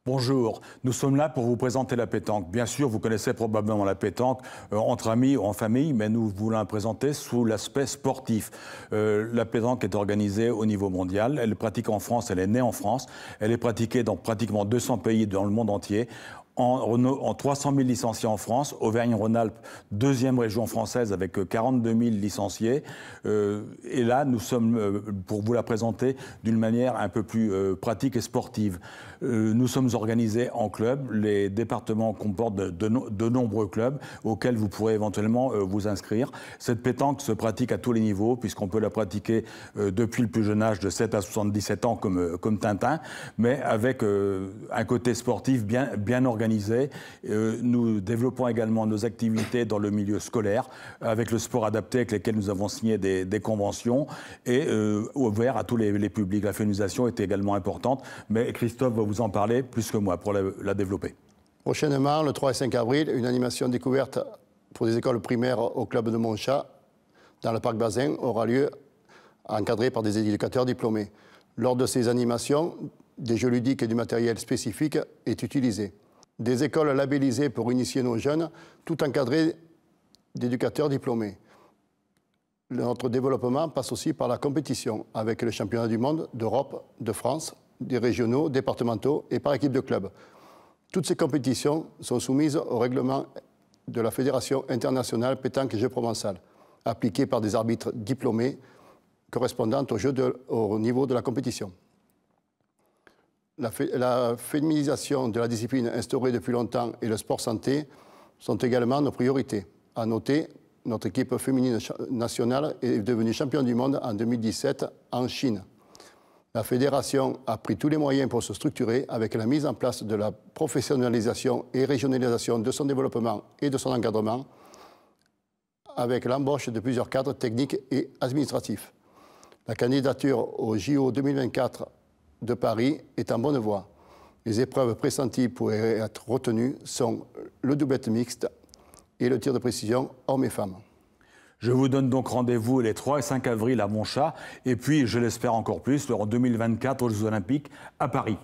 Bonjour, nous sommes là pour vous présenter la pétanque. Bien sûr, vous connaissez probablement la pétanque entre amis ou en famille, mais nous voulons la présenter sous l'aspect sportif. La pétanque est organisée au niveau mondial, elle est pratiquée en France, elle est née en France, elle est pratiquée dans pratiquement 200 pays dans le monde entier. En 300 000 licenciés en France, Auvergne-Rhône-Alpes, deuxième région française avec 42 000 licenciés. Et là, nous sommes pour vous la présenter d'une manière un peu plus pratique et sportive. Nous sommes organisés en clubs. Les départements comportent de nombreux clubs auxquels vous pourrez éventuellement vous inscrire. Cette pétanque se pratique à tous les niveaux puisqu'on peut la pratiquer depuis le plus jeune âge de 7 à 77 ans comme Tintin, mais avec un côté sportif bien organisé. Nous développons également nos activités dans le milieu scolaire avec le sport adapté avec lesquels nous avons signé des conventions et ouvert à tous les publics. La féminisation est également importante, mais Christophe va vous en parler plus que moi pour la développer. Prochainement, le 3 et 5 avril, une animation découverte pour des écoles primaires au club de Montchat dans le parc Bazin aura lieu, encadrée par des éducateurs diplômés. Lors de ces animations, des jeux ludiques et du matériel spécifique est utilisé. Des écoles labellisées pour initier nos jeunes, tout encadrées d'éducateurs diplômés. Notre développement passe aussi par la compétition, avec le championnat du monde, d'Europe, de France, des régionaux, départementaux et par équipe de club. Toutes ces compétitions sont soumises au règlement de la Fédération internationale pétanque et jeux provençal, appliqué par des arbitres diplômés correspondant au niveau de la compétition. La féminisation de la discipline instaurée depuis longtemps et le sport santé sont également nos priorités. À noter, notre équipe féminine nationale est devenue championne du monde en 2017 en Chine. La fédération a pris tous les moyens pour se structurer avec la mise en place de la professionnalisation et régionalisation de son développement et de son encadrement, avec l'embauche de plusieurs cadres techniques et administratifs. La candidature au JO 2024 de Paris est en bonne voie. Les épreuves pressenties pour être retenues sont le doublette mixte et le tir de précision hommes et femmes. Je vous donne donc rendez-vous les 3 et 5 avril à Montchat et puis, je l'espère encore plus, en 2024 aux Jeux Olympiques à Paris.